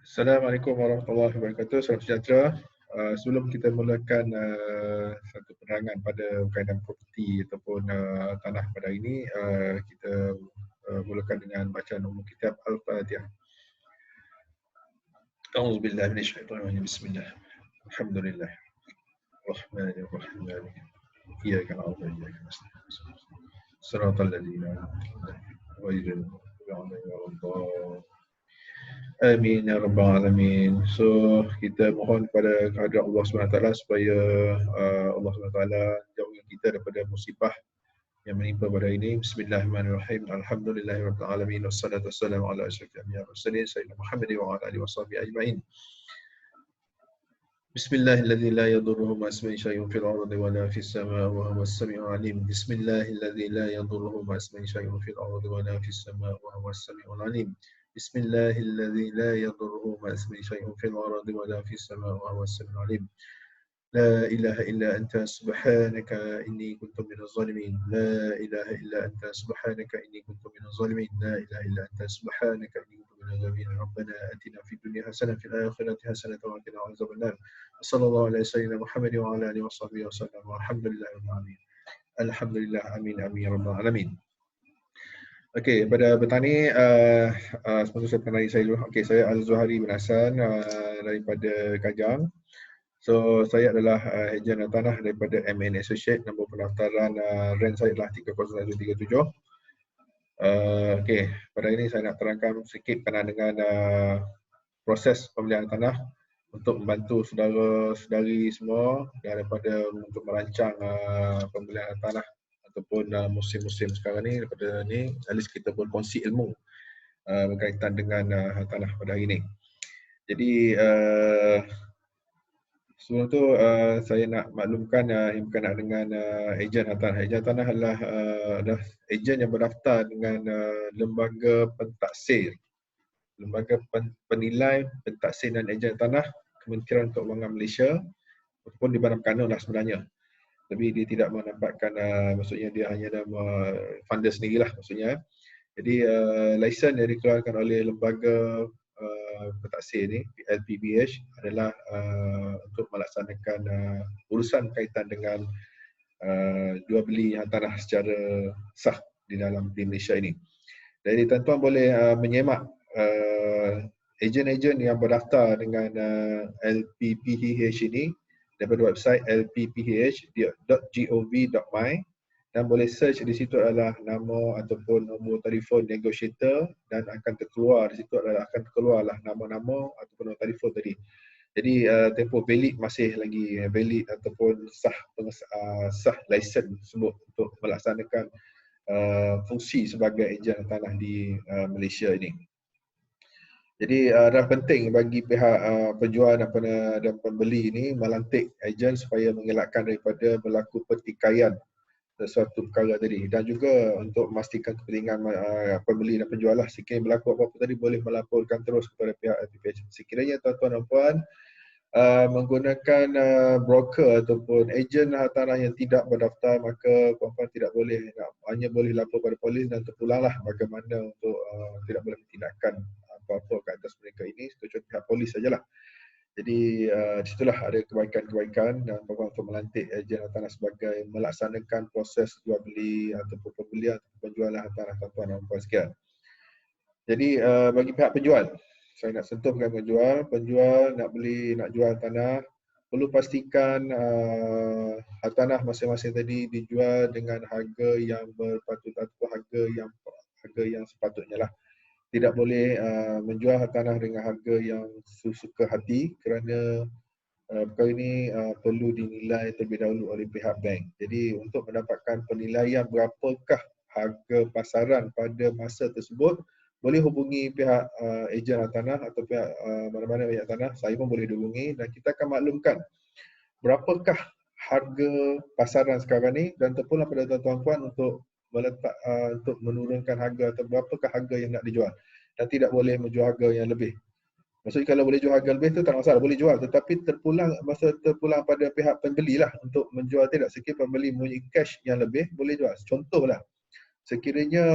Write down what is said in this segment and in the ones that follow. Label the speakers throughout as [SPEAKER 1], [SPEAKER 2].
[SPEAKER 1] Assalamualaikum warahmatullahi wabarakatuh. Salam sejahtera. Sebelum kita mulakan satu penerangan pada berkaitan properti ataupun tanah pada hari ini, kita mulakan dengan bacaan umum kitab Al-Fatihah. A'udzubillahi minasyaitonirrajim. Bismillah. Alhamdulillah. Rahmanirrahim. Iyyaka na'budu wa iyyaka nasta'in. Shiratal ladzina an'amta 'alaihim ghairil maghdubi 'alaihim. Amin ya rabbal alamin. So kita mohon kepada kehadrat Allah SWT supaya Allah SWT jauhkan kita daripada musibah yang menimpa pada ini. Bismillahirrahmanirrahim. Alhamdulillahirabbil alamin wassalatu wassalamu ala asyrafil anbiya'i wal mursalin sayyidina Muhammad wa ala alihi washabbihi ajmain. Bismillahilladzi la yadurruhu ma ismihi syai'un fil ardi wa la fis samaa'i wa huwas samii'ul 'aliim. Bismillahilladzi la yadurruhu ma ismihi syai'un fil ardi wa la fis samaa'i wa huwas samii'ul 'aliim. Bismillahilladzi la yadurruhu ma ismihi syai'un fil ardi wa la fis samaa'i wa huwas samii'ul 'aliim. La ilaha illa anta subhanaka inni kuntu minaz zalimin. La ilaha illa anta subhanaka inni kuntu minaz zalimin. La ilaha illa anta subhanaka inni kuntu minaz zalimin. Rabbana atina fid dunya hasanah fil akhirati hasanah wa qina adzabannar. Sallallahu alaihi wasallam Muhammad wa ala alihi washabbihi wasallam. Alhamdulillah rabbil alamin. Alhamdulillah amin amin ya rabbal alamin. Okey, pada petang ni semoga saya kenali saya dulu. Okey, saya Al-Zuhari bin Hasan daripada Kajang. So saya adalah ejen tanah daripada MN Associate. Nombor pendaftaran REN saya adalah 30137. Okey, pada ini saya nak terangkan sedikit berkenaan dengan proses pembelian tanah untuk membantu saudara-saudari semua daripada untuk merancang pembelian tanah ataupun musim-musim sekarang ni. Daripada ni, at least kita berkongsi ilmu berkaitan dengan tanah pada hari ini. Jadi sebelum tu saya nak maklumkan yang berkenaan dengan ejen tanah. Ejen tanah adalah ejen yang berdaftar dengan lembaga pentaksir, lembaga penilai pentaksir dan ejen tanah Kementerian Keuangan Malaysia ataupun di Badan Kanun lah sebenarnya. Tapi dia tidak mendapatkan maksudnya dia hanya ada funder sendirilah maksudnya. Jadi lesen yang dikeluarkan oleh lembaga pentaksir ni LPBH adalah untuk melaksanakan urusan kaitan dengan jual beli tanah secara sah di dalam di Malaysia ini. Jadi tuan-tuan boleh menyemak ejen-ejen yang berdaftar dengan LPPH ini daripada website lpph.gov.my dan boleh search di situ adalah nama ataupun nombor telefon negotiator dan akan terkeluar di situ adalah akan terkeluarlah nama-nama ataupun nombor telefon tadi. Jadi tempoh valid masih lagi valid ataupun sah lesen tersebut untuk melaksanakan fungsi sebagai ejen tanah di Malaysia ini. Jadi adalah penting bagi pihak penjual dan pembeli ini melantik ejen supaya mengelakkan daripada berlaku pertikaian sesuatu perkara tadi dan juga untuk memastikan kepentingan pembeli dan penjual lah. Sekiranya berlaku apa-apa tadi boleh melaporkan terus kepada pihak LPPH. Sekiranya tuan-tuan dan puan menggunakan broker ataupun ejen tanah yang tidak berdaftar, maka puan-puan tidak boleh, hanya boleh lapor pada polis dan terpulanglah bagaimana untuk tidak boleh tindakan apa-apa ke atas mereka ini kecuali pihak polis sajalah. Jadi disitulah ada kebaikan-kebaikan dan puan-puan untuk melantik ejen tanah sebagai melaksanakan proses jual beli ataupun pembelian atau penjualan tanah tuan-tuan dan puan sekalian. Jadi bagi pihak penjual, saya nak sentuh dengan penjual nak beli, nak jual tanah, perlu pastikan tanah masing-masing tadi dijual dengan harga yang berpatut atau harga yang sepatutnya lah. Tidak boleh menjual tanah dengan harga yang suka hati kerana perkara ini perlu dinilai terlebih dahulu oleh pihak bank. Jadi untuk mendapatkan penilaian berapakah harga pasaran pada masa tersebut, boleh hubungi pihak ejen tanah atau pihak mana-mana pihak tanah, saya pun boleh dihubungi dan kita akan maklumkan berapakah harga pasaran sekarang ni dan terpulang pada tuan-tuan puan untuk meletak untuk menurunkan harga atau berapakah harga yang nak dijual dan tidak boleh menjual harga yang lebih. Maksudnya kalau boleh jual harga lebih tu tak masalah, boleh jual, tetapi terpulang pada pihak pembeli lah untuk menjual. Tidak, sekiranya pembeli mempunyai cash yang lebih boleh jual. Contohlah, sekiranya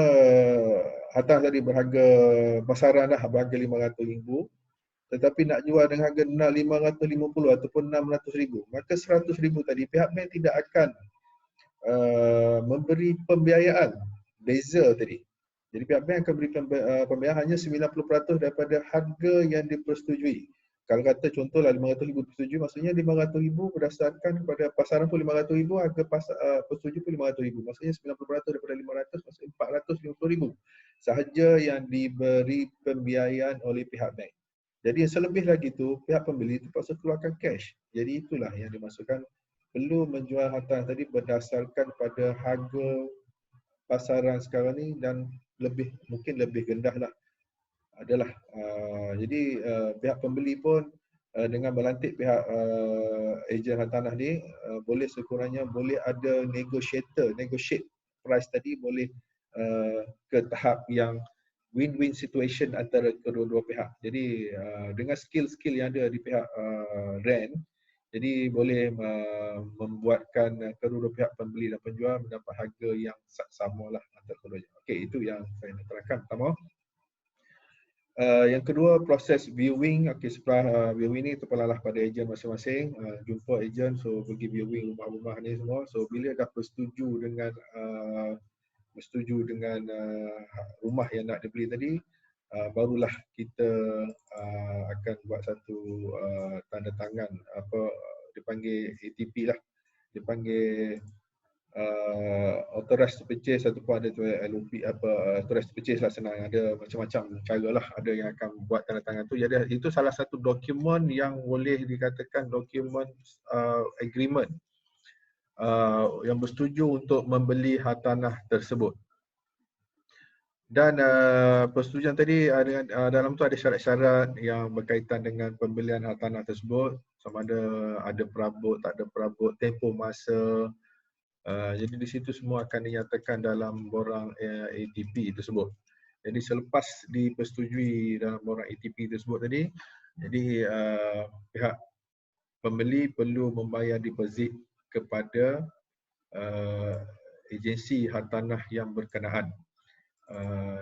[SPEAKER 1] atas tadi berharga pasaran dah berharga RM500,000, tetapi nak jual dengan harga nak 550 ataupun 600,000, maka 100,000 tadi pihak bank tidak akan memberi pembiayaan beza tadi. Jadi pihak bank akan beri pembiayaan hanya 90% daripada harga yang dipersetujui. Kalau kata contohlah 500,000 dipersetujui, maksudnya 500,000 berdasarkan kepada pasaran pun 500,000, harga persetujui pun 500,000. Maksudnya 90% daripada 500, maksudnya 450,000 sahaja yang diberi pembiayaan oleh pihak bank. Jadi yang selebih lagi tu pihak pembeli terpaksa keluarkan cash. Jadi itulah yang dimaksudkan perlu menjual hartanah tadi berdasarkan pada harga pasaran sekarang ni dan mungkin lebih rendah lah adalah. Jadi pihak pembeli pun dengan melantik pihak ejen hartanah ni boleh sekurangnya boleh ada negotiate price tadi boleh ke tahap yang win-win situation antara kedua-dua pihak. Jadi dengan skill-skill yang ada di pihak rent, jadi boleh membuatkan kedua-dua pihak pembeli dan penjual mendapat harga yang sama lah antara keduanya. Okey, itu yang saya nak terangkan pertama. Yang kedua, proses viewing. Okey, setelah viewing ni terpelalah pada ejen masing-masing. Jumpa ejen, so pergi viewing rumah-rumah ni semua. So bila dah bersetuju dengan rumah yang nak dibeli tadi, barulah kita akan buat satu tanda tangan, dipanggil ATP lah, dipanggil authorized to purchase ataupun ada LOP authorized to purchase lah, senang. Ada macam-macam cara lah, ada yang akan buat tanda tangan tu. Jadi itu salah satu dokumen yang boleh dikatakan dokumen agreement yang bersetuju untuk membeli hartanah tersebut. Dan persetujuan tadi dalam tu ada syarat-syarat yang berkaitan dengan pembelian hartanah tersebut, sama ada perabot, tak ada perabot, tempoh masa. Jadi di situ semua akan dinyatakan dalam borang ATP tersebut. Jadi selepas dipersetujui dalam borang ATP tersebut tadi, jadi pihak pembeli perlu membayar deposit kepada agensi hartanah yang berkenaan.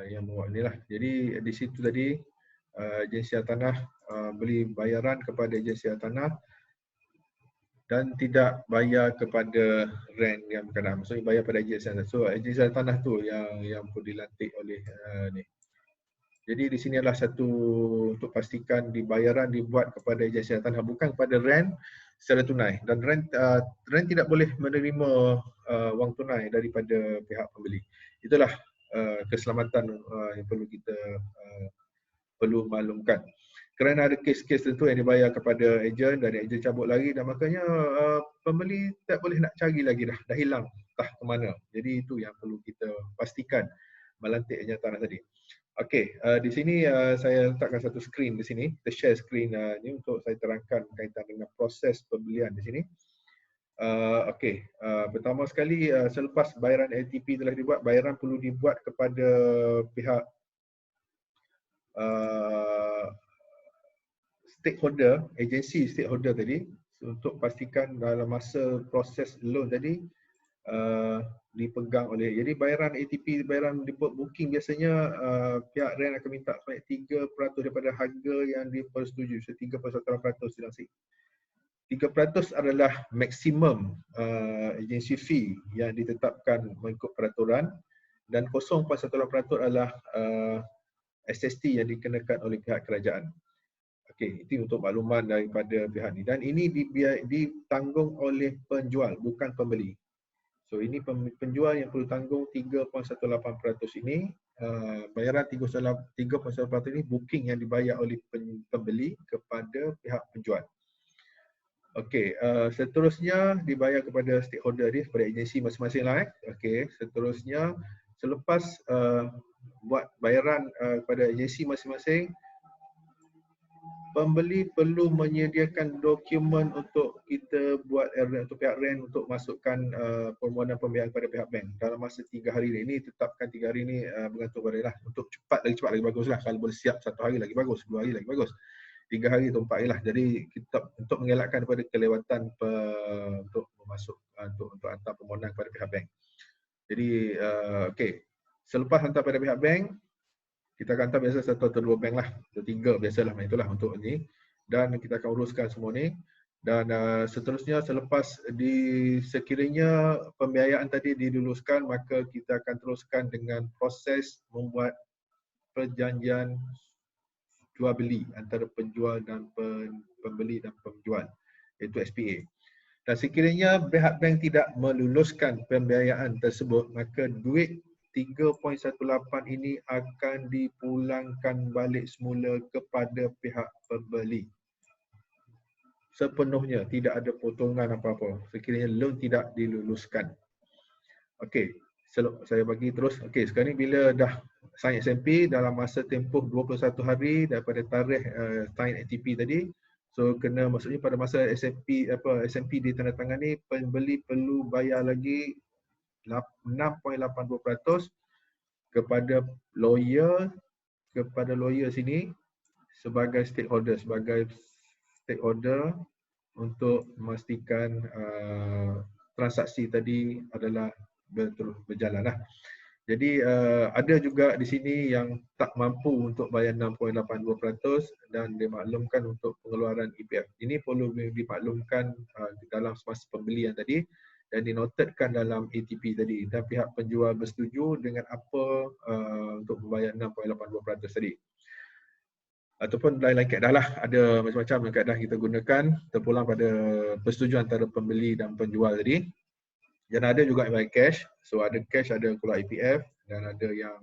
[SPEAKER 1] Yang membuat ni lah. Jadi di situ tadi agensi hartanah beli bayaran kepada agensi hartanah dan tidak bayar kepada rent yang berkenaan. Maksudnya bayar pada agensi hartanah. So agensi hartanah tu yang pun dilantik oleh ni. Jadi di sini adalah satu untuk pastikan bayaran dibuat kepada agensi hartanah, bukan kepada rent secara tunai. Dan rent tidak boleh menerima wang tunai daripada pihak pembeli. Itulah keselamatan yang perlu kita perlu maklumkan. Kerana ada kes-kes tentu yang dibayar kepada ejen dan ejen cabut lagi, dan makanya pembeli tak boleh nak cari lagi, dah hilang entah ke mana. Jadi itu yang perlu kita pastikan melantik ejen tanah tadi. Okey, di sini saya letakkan satu skrin di sini. Kita share skrin ni untuk saya terangkan berkaitan dengan proses pembelian di sini. Okey, pertama sekali selepas bayaran ATP telah dibuat, bayaran perlu dibuat kepada pihak stakeholder, agensi stakeholder tadi, untuk pastikan dalam masa proses loan tadi dipegang oleh. Jadi bayaran ATP, bayaran deposit booking biasanya pihak rent akan minta sebanyak 3% daripada harga yang dipersetujui. So 3.1% silap 3% adalah maksimum agency fee yang ditetapkan mengikut peraturan, dan 0.1% adalah SST yang dikenakan oleh pihak kerajaan. Okey, itu untuk makluman daripada pihak ni. Dan ini ditanggung oleh penjual, bukan pembeli. So ini penjual yang perlu tanggung 3.18% ini. Bayaran 3.18% ini booking yang dibayar oleh pembeli kepada pihak penjual. Okey, seterusnya dibayar kepada stakeholder ni, kepada agensi masing-masing lah. Okey, seterusnya selepas buat bayaran kepada agensi masing-masing, pembeli perlu menyediakan dokumen untuk kita buat untuk pihak rent untuk masukkan permohonan pembiayaan kepada pihak bank dalam masa 3 hari ni. Ini tetapkan 3 hari ni bergantung pada lah. Untuk cepat lagi bagus lah. Kalau boleh siap 1 hari lagi bagus, 2 hari lagi bagus. 3 hari atau 4 hari lah. Jadi kita untuk mengelakkan daripada kelewatan untuk masuk untuk hantar permohonan kepada pihak bank. Jadi okey, selepas hantar pada pihak bank, kita akan hantar biasa satu atau dua bank lah, atau tiga biasalah itulah untuk ni, dan kita akan uruskan semua ni. Dan seterusnya selepas sekiranya pembiayaan tadi diluluskan, maka kita akan teruskan dengan proses membuat perjanjian jual beli antara penjual dan pembeli dan penjual, iaitu SPA. Dan sekiranya pihak bank tidak meluluskan pembiayaan tersebut, maka duit 3.18 ini akan dipulangkan balik semula kepada pihak pembeli. Sepenuhnya, tidak ada potongan apa-apa sekiranya loan tidak diluluskan. Okey, saya bagi terus. Okey, sekarang ni bila dah sign SMP dalam masa tempoh 21 hari daripada tarikh sign ATP tadi, so kena, maksudnya pada masa SMP ditandatangani, pembeli perlu bayar lagi 6.80% kepada lawyer sini sebagai stakeholder untuk memastikan transaksi tadi adalah berjalan lah. Jadi ada juga di sini yang tak mampu untuk bayar 6.82% dan dimaklumkan untuk pengeluaran EPF. Ini perlu dimaklumkan dalam semasa pembelian tadi dan dinotedkan dalam ATP tadi, dan pihak penjual bersetuju dengan apa untuk membayar 6.82% tadi. Ataupun lain-lain kaedah lah, ada macam-macam kaedah kita gunakan terpulang pada persetujuan antara pembeli dan penjual tadi. Dan ada juga yang bayar cash, so ada cash, ada keluar EPF, dan ada yang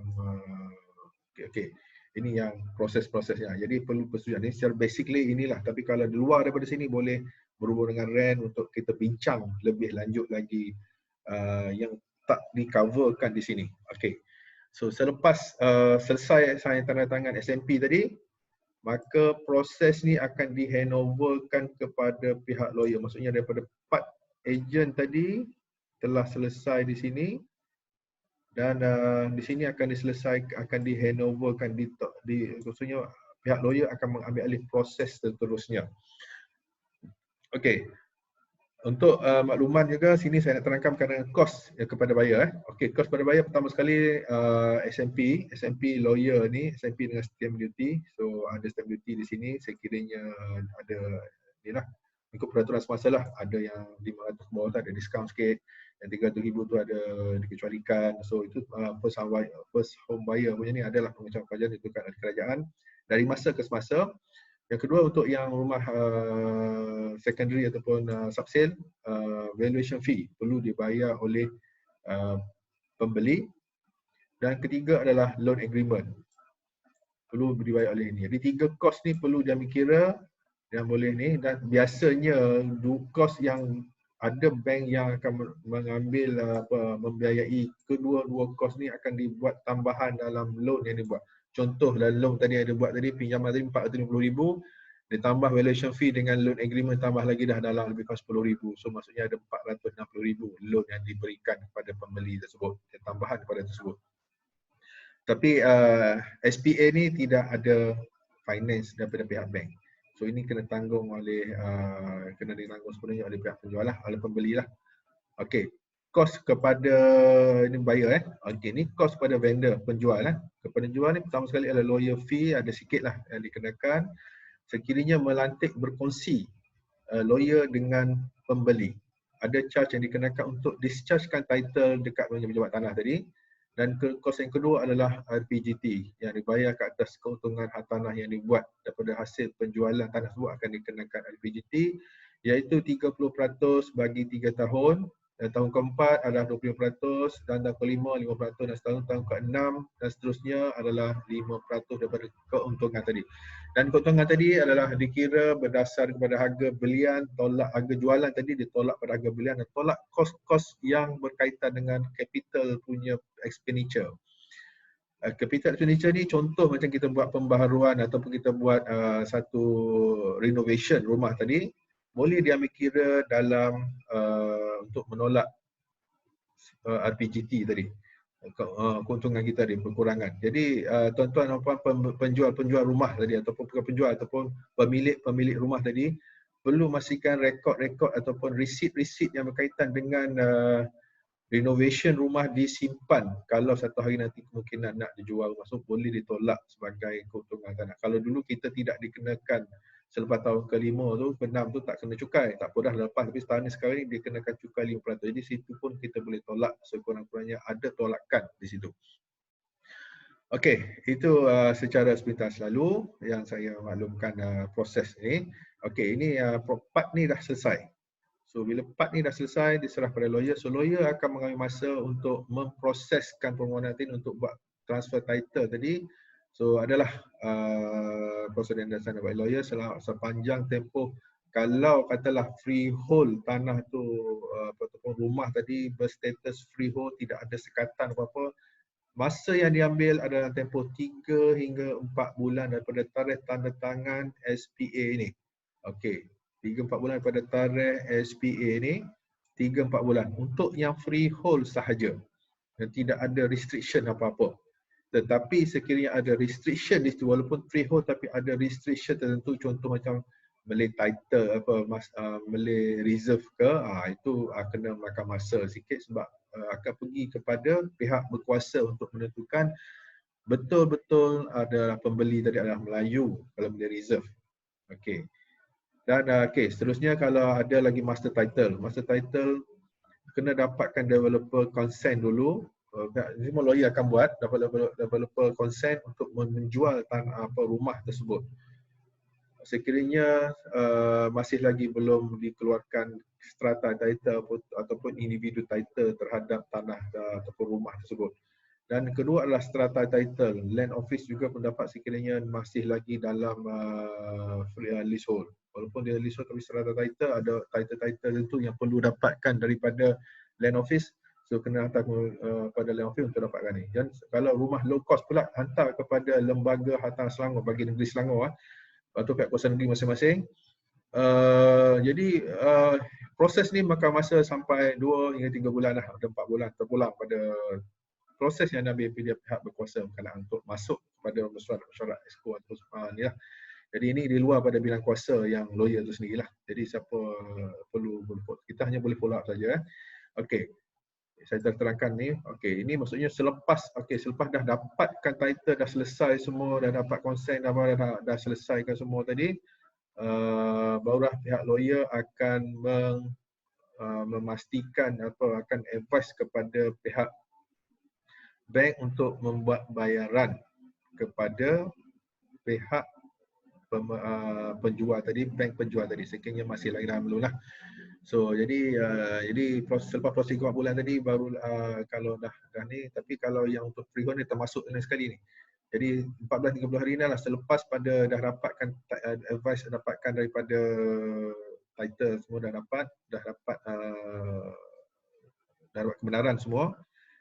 [SPEAKER 1] ini yang proses-prosesnya. Jadi perlu persetujuan. Ini secara basically inilah, tapi kalau di luar daripada sini boleh berhubung dengan RAN untuk kita bincang lebih lanjut lagi yang tak di-coverkan di sini. Okey. So selepas selesai saya tanda tangan SMP tadi, maka proses ni akan di-handoverkan kepada pihak lawyer. Maksudnya daripada part agent tadi telah selesai di sini, dan di sini akan di-handoverkan maksudnya pihak lawyer akan mengambil alih proses seterusnya. Okey. Untuk makluman juga, sini saya nak terangkan kerana kos kepada buyer. Okey, kos pada buyer pertama sekali SMP lawyer ni, SMP dengan stamp duty. So ada stamp duty di sini, sekiranya ada inilah ikut peraturan semasa lah, ada yang 500 bawah tu ada diskaun sikit, yang 300,000 tu ada dikecualikan. So itu first home buyer punya ni adalah pengecualian kerajaan, itu kan kerajaan dari masa ke semasa. Yang kedua, untuk yang rumah secondary ataupun subsale, valuation fee perlu dibayar oleh pembeli. Dan ketiga adalah loan agreement, perlu dibayar oleh ini. Jadi tiga kos ni perlu diambil kira yang boleh ni, dan biasanya kos yang ada bank yang akan mengambil membiayai kedua-dua kos ni akan dibuat tambahan dalam loan yang dibuat. Contoh dalam loan tadi ada buat tadi, pinjaman tadi 450,000, ditambah valuation fee dengan loan agreement tambah lagi dah dalam lebih kurang 10,000. So maksudnya ada 460,000 loan yang diberikan kepada pembeli tersebut, tambahan kepada tersebut. Tapi SPA ni tidak ada finance daripada pihak bank. So ini kena ditanggung sepenuhnya oleh pihak penjual lah, oleh pembeli lah. Okey, kos kepada ini buyer Okey, ni kos kepada vendor, penjual lah. Kepada penjual ni pertama sekali adalah lawyer fee, ada sikit lah yang dikenakan. Sekiranya melantik berkongsi lawyer dengan pembeli, ada charge yang dikenakan untuk dischargekan title dekat pejabat tanah tadi. Dan kos yang kedua adalah RPGT yang dibayar ke atas keuntungan hartanah yang dibuat daripada hasil penjualan tanah tersebut akan dikenakan RPGT, iaitu 30% bagi 3 tahun, dan tahun keempat adalah 20%, dan tahun kelima 5%, dan tahun keenam dan seterusnya adalah 5% daripada keuntungan tadi. Dan keuntungan tadi adalah dikira berdasar kepada harga belian, tolak harga jualan tadi ditolak pada harga belian, dan tolak kos-kos yang berkaitan dengan capital punya expenditure. Capital expenditure ni contoh macam kita buat pembaharuan ataupun kita buat satu renovation rumah tadi, boleh diambil kira dalam untuk menolak RPGT tadi, keuntungan kita di kekurangan. Jadi tuan-tuan dan puan penjual rumah tadi ataupun penjual ataupun pemilik rumah tadi perlu memastikan rekod-rekod ataupun resit-resit yang berkaitan dengan renovation rumah disimpan. Kalau satu hari nanti kemungkinan nak dijual rumah, so boleh ditolak sebagai keuntungan tanah. Kalau dulu kita tidak dikenakan selepas tahun ke-5 tu, ke-6 tu tak kena cukai. Tak apa dah lepas, tapi setahun ni sekarang ni dia kenakan cukai 5%. Jadi situ pun kita boleh tolak sekurang-kurangnya, ada tolakan di situ. Okey, itu secara sepintas lalu yang saya maklumkan proses ni. Okey, ini part ni dah selesai. So bila part ni dah selesai, diserah pada lawyer. So lawyer akan mengambil masa untuk memproseskan permohonan ini untuk buat transfer title tadi. So adalah prosedur yang dilaksanakan oleh lawyer sepanjang tempoh. Kalau katalah freehold tanah tu ataupun rumah tadi berstatus freehold, tidak ada sekatan apa-apa, masa yang diambil adalah tempoh 3 hingga 4 bulan daripada tarikh tanda tangan SPA ini. Okey, 3-4 bulan daripada tarikh SPA ini, 3-4 bulan untuk yang freehold sahaja dan tidak ada restriction apa-apa. Tetapi sekiranya ada restriction di situ, walaupun freehold tapi ada restriction tertentu, contoh macam Malay title apa Malay reserve ke, itu kena makan masa sikit sebab akan pergi kepada pihak berkuasa untuk menentukan betul-betul adalah pembeli tadi adalah Melayu kalau Malay reserve. Okey. Dan seterusnya kalau ada lagi master title. Master title kena dapatkan developer consent dulu. Semua lawyer akan buat developer consent untuk menjual rumah tersebut. Sekiranya masih lagi belum dikeluarkan strata title ataupun individu title terhadap tanah ataupun rumah tersebut. Dan kedua adalah strata title. Land Office juga pendapat sekiranya masih lagi dalam leasehold. Walaupun dia leasehold tapi strata title, ada title-title itu yang perlu dapatkan daripada Land Office. So kena hantar kepada Land Office untuk dapatkan ni. Dan kalau rumah low cost pula, hantar kepada Lembaga Hartanah Selangor bagi negeri Selangor atau pihak kuasa negeri masing-masing. Jadi proses ni makan masa sampai 2 hingga 3 bulan lah, ada 4 bulan terpulang pada proses yang diambil pihak berkuasa berkenaan untuk masuk kepada mesyuarat exco atau ni lah. Jadi ini di luar pada bidang kuasa yang lawyer tu sendirilah. Jadi siapa perlu, kita hanya boleh follow up saja. Okey. Saya terangkan ni. Okey, ini maksudnya selepas dah dapatkan title, dah selesai semua, dah dapat consent, dah selesaikan semua tadi, barulah pihak lawyer akan memastikan akan advise kepada pihak bank untuk membuat bayaran kepada pihak penjual tadi, bank penjual tadi. Sekiranya masih lagi dalam belum lah. So jadi selepas proses 4 bulan tadi baru kalau dah ni, tapi kalau yang untuk freehold ni termasuk lain sekali ni. Jadi 14-30 hari ni lah selepas pada dah dapatkan advice, dapatkan daripada title semua dah dapat kebenaran semua.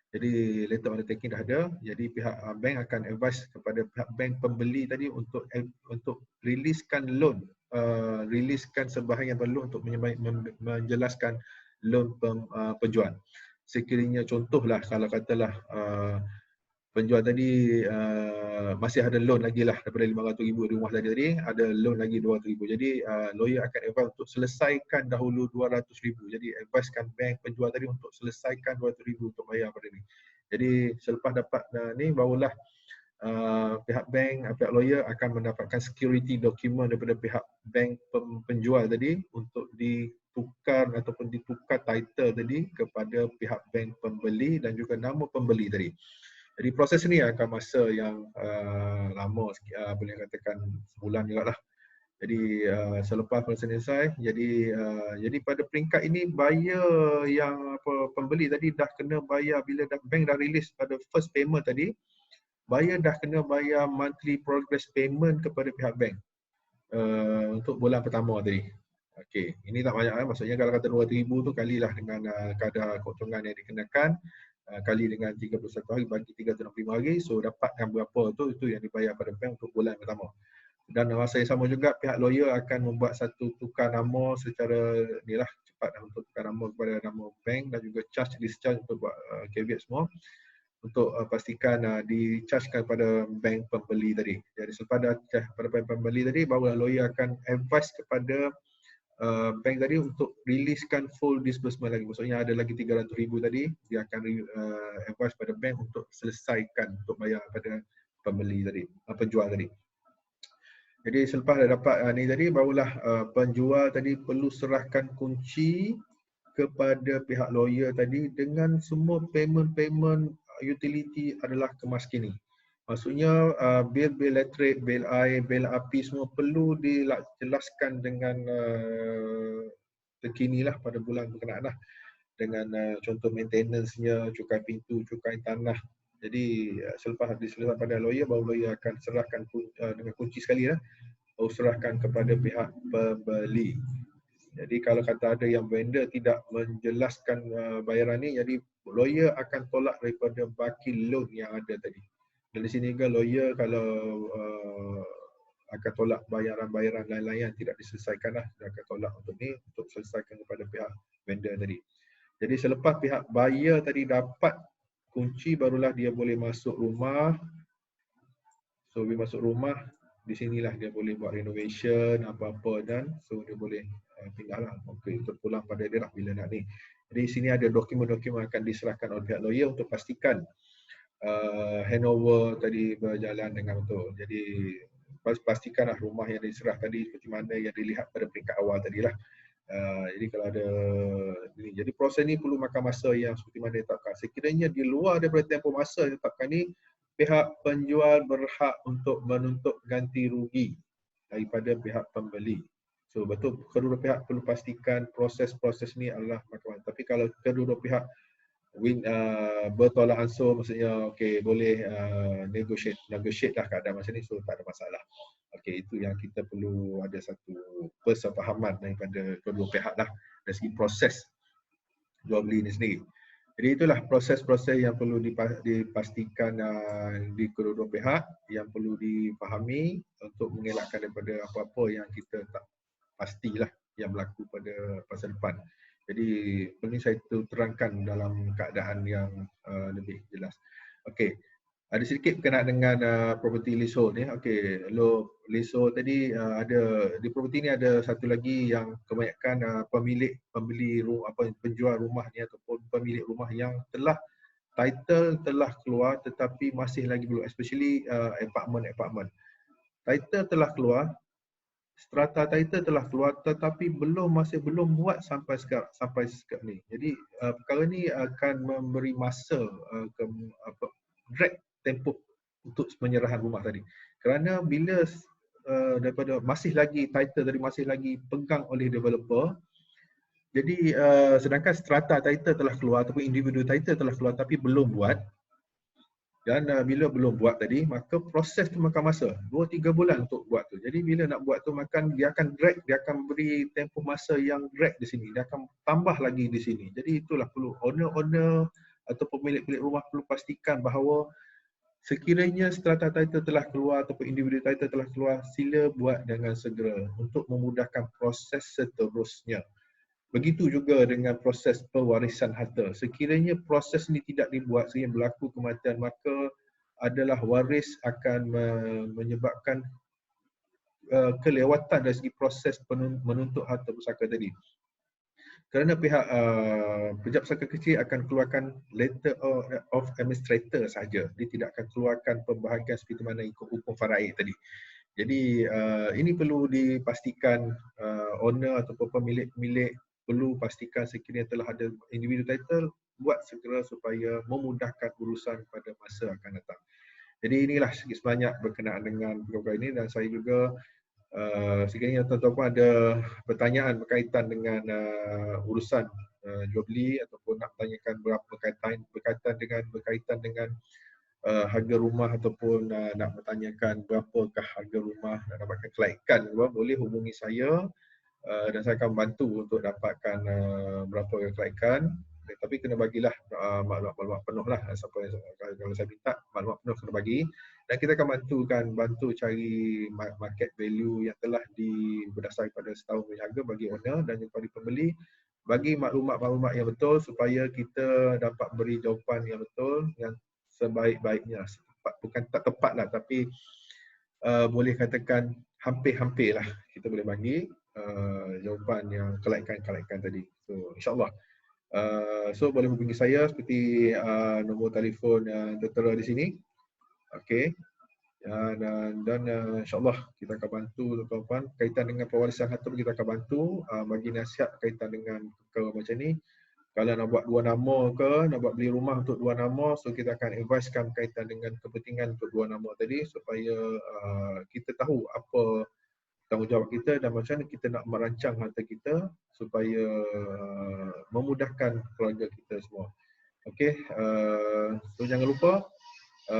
[SPEAKER 1] Jadi letter of undertaking dah ada. Jadi pihak bank akan advise kepada pihak bank pembeli tadi untuk riliskan loan, riliskan sebahagian loan untuk menjelaskan loan penjual. Sekiranya contohlah kalau katalah penjual tadi masih ada loan lagi lah daripada 500,000 di rumah tadi ada loan lagi 200,000. Jadi lawyer akan advise untuk selesaikan dahulu 200,000. Jadi advisekan bank penjual tadi untuk selesaikan 200,000 untuk bayar pada ni. Jadi selepas dapat ni barulah pihak bank, pihak lawyer akan mendapatkan security document daripada pihak bank penjual tadi untuk ditukar ataupun ditukar title tadi kepada pihak bank pembeli dan juga nama pembeli tadi. Jadi proses ni akan masa yang lama sikit, boleh katakan sebulan juga lah. Jadi selepas selesai, jadi pada peringkat ini buyer yang pembeli tadi dah kena bayar bila bank dah release pada first payment tadi, buyer dah kena bayar monthly progress payment kepada pihak bank untuk bulan pertama tadi. Okey, ini tak banyak maksudnya kalau kata 200,000 tu kalilah dengan kadar keuntungan yang dikenakan, kali dengan 31 hari bagi 365 hari, so dapat yang berapa tu, itu yang dibayar pada bank untuk bulan pertama. Dan masa yang sama juga pihak lawyer akan membuat satu tukar nama secara inilah cepat untuk tukar nama kepada nama bank dan juga charge discharge untuk buat caveat semua untuk pastikan di-chargekan pada bank pembeli tadi. Jadi selepas dah pada bank pembeli tadi, barulah lawyer akan advise kepada bank tadi untuk riliskan full disbursement lagi. Maksudnya ada lagi 300,000 tadi, dia akan advise pada bank untuk selesaikan untuk bayar pada pembeli tadi, penjual tadi. Jadi selepas dah dapat ni tadi, barulah penjual tadi perlu serahkan kunci kepada pihak lawyer tadi dengan semua payment utility adalah kemas kini. Maksudnya bil elektrik, bil air, bil api semua perlu dijelaskan dengan terkini lah pada bulan berkenaan lah. Dengan contoh maintenance-nya, cukai pintu, cukai tanah. Jadi selepas diselesaikan pada lawyer, baru lawyer akan serahkan dengan kunci sekali lah, baru serahkan kepada pihak pembeli. Jadi kalau kata ada yang vendor tidak menjelaskan bayaran ni, jadi lawyer akan tolak daripada baki loan yang ada tadi. Dan di sini juga lawyer kalau akan tolak bayaran-bayaran lain-lain yang tidak diselesaikan lah, dia akan tolak untuk ni, untuk selesaikan kepada pihak vendor tadi. Jadi selepas pihak buyer tadi dapat kunci, barulah dia boleh masuk rumah. So bila masuk rumah, di sinilah dia boleh buat renovation apa-apa, dan so dia boleh pindah lah. Okay, terpulang pada dia lah bila nak ni. Jadi sini ada dokumen-dokumen akan diserahkan oleh pihak lawyer untuk pastikan handover tadi berjalan dengan betul. Jadi pastikanlah rumah yang diserah tadi seperti mana yang dilihat pada peringkat awal tadi lah. Jadi kalau ada ini, jadi proses ni perlu makan masa yang seperti mana ditetapkan. Sekiranya di luar daripada tempoh masa yang ditetapkan ni, pihak penjual berhak untuk menuntut ganti rugi daripada pihak pembeli. So betul, kedua pihak perlu pastikan proses-proses ni adalah makan masa. Tapi kalau kedua pihak bertolak ansur, maksudnya okey, boleh negotiate lah keadaan macam ni, so tak ada masalah. Okey, itu yang kita perlu ada satu persefahaman daripada kedua pihak lah dari segi proses jual beli ni sendiri. Jadi itulah proses-proses yang perlu dipastikan di kedua pihak, yang perlu dipahami untuk mengelakkan daripada apa-apa yang kita tak pastilah yang berlaku pada masa depan. Jadi ini saya terangkan dalam keadaan yang lebih jelas. Okey, ada sedikit berkenaan dengan property leasehold ni. Okey, leasehold tadi ada di property ni ada satu lagi yang kebanyakan penjual rumah ni ataupun pemilik rumah yang title telah keluar tetapi masih lagi belum, especially apartment. Title telah keluar, strata title telah keluar tetapi masih belum buat sampai sekarang ni. Jadi perkara ni akan memberi masa drag tempoh untuk penyerahan rumah tadi. Kerana bila daripada masih lagi title tadi masih lagi pegang oleh developer, jadi sedangkan strata title telah keluar ataupun individu title telah keluar tapi belum buat. Dan bila belum buat tadi, maka proses tu makan masa 2-3 bulan untuk buat tu. Jadi bila nak buat tu dia akan drag, dia akan beri tempoh masa yang drag di sini. Dia akan tambah lagi di sini. Jadi itulah perlu owner atau pemilik rumah perlu pastikan bahawa sekiranya strata title telah keluar ataupun individu title telah keluar, sila buat dengan segera untuk memudahkan proses seterusnya. Begitu juga dengan proses pewarisan harta. Sekiranya proses ini tidak dibuat sehingga berlaku kematian, maka adalah waris akan menyebabkan kelewatan dari segi proses menuntut harta pusaka tadi. Kerana pihak pejabat pusaka kecil akan keluarkan letter of administrator sahaja. Dia tidak akan keluarkan pembahagian seperti mana ikut hukum faraid tadi. Jadi ini perlu dipastikan owner ataupun pemilik perlu pastikan sekiranya telah ada individu title, buat segera supaya memudahkan urusan pada masa akan datang. Jadi inilah sedikit sebanyak berkenaan dengan program ini, dan saya juga sekiranya tuan-tuan ada pertanyaan berkaitan dengan urusan jual beli ataupun nak tanyakan berkaitan dengan harga rumah ataupun nak bertanyakan berapakah harga rumah, nak dapatkan kelaikan, boleh hubungi saya. Dan saya akan bantu untuk dapatkan berapa kelaikan, tapi kena bagilah maklumat penuh lah. Kalau saya minta maklumat penuh kena bagi, dan kita akan bantu cari market value yang telah berdasarkan pada setahun punya harga bagi owner dan kepada pembeli, bagi maklumat-maklumat yang betul supaya kita dapat beri jawapan yang betul, yang sebaik-baiknya. Bukan tak tepat lah, tapi boleh katakan hampir-hampir lah kita boleh bagi. jawapan yang kelaikan tadi. So insyaAllah. So boleh hubungi saya seperti nombor telefon yang tertera di sini. Okey. Dan insyaAllah kita akan bantu tuan-tuan kaitan dengan pewarisan harta, kita akan bantu bagi nasihat kaitan dengan perkara macam ni. Kalau nak buat dua nama ke, nak buat beli rumah untuk dua nama, so kita akan advisekan kaitan dengan kepentingan untuk dua nama tadi supaya kita tahu apa tanggungjawab kita dan macam mana kita nak merancang harta kita supaya memudahkan keluarga kita semua. Okey, so jangan lupa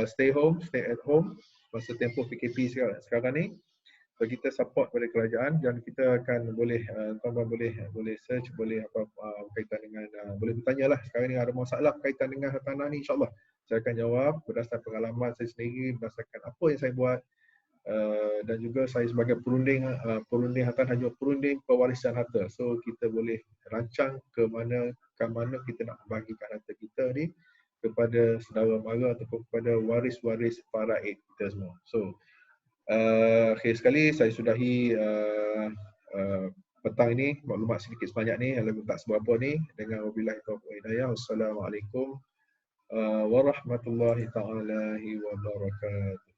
[SPEAKER 1] stay at home masa tempoh PKP sekarang ni. So kita support pada kerajaan dan kita akan boleh tuan-tuan boleh search, boleh apa berkaitan dengan boleh bertanyalah sekarang ni ada masalah berkaitan dengan hartanah ni, insya-Allah saya akan jawab berdasarkan pengalaman saya sendiri, berdasarkan apa yang saya buat dan juga saya sebagai perunding hartanah juga perunding pewarisan harta. So kita boleh rancang ke mana kita nak membagikan harta kita ni kepada saudara mara ataupun kepada waris-waris faraid kita semua. So akhir sekali saya sudahi petang ini maklumat sedikit sebanyak ni, walaupun tak seberapa ni, dengan wabillahi taufiq wal hidayah. Wassalamualaikum warahmatullahi taala wabarakatuh.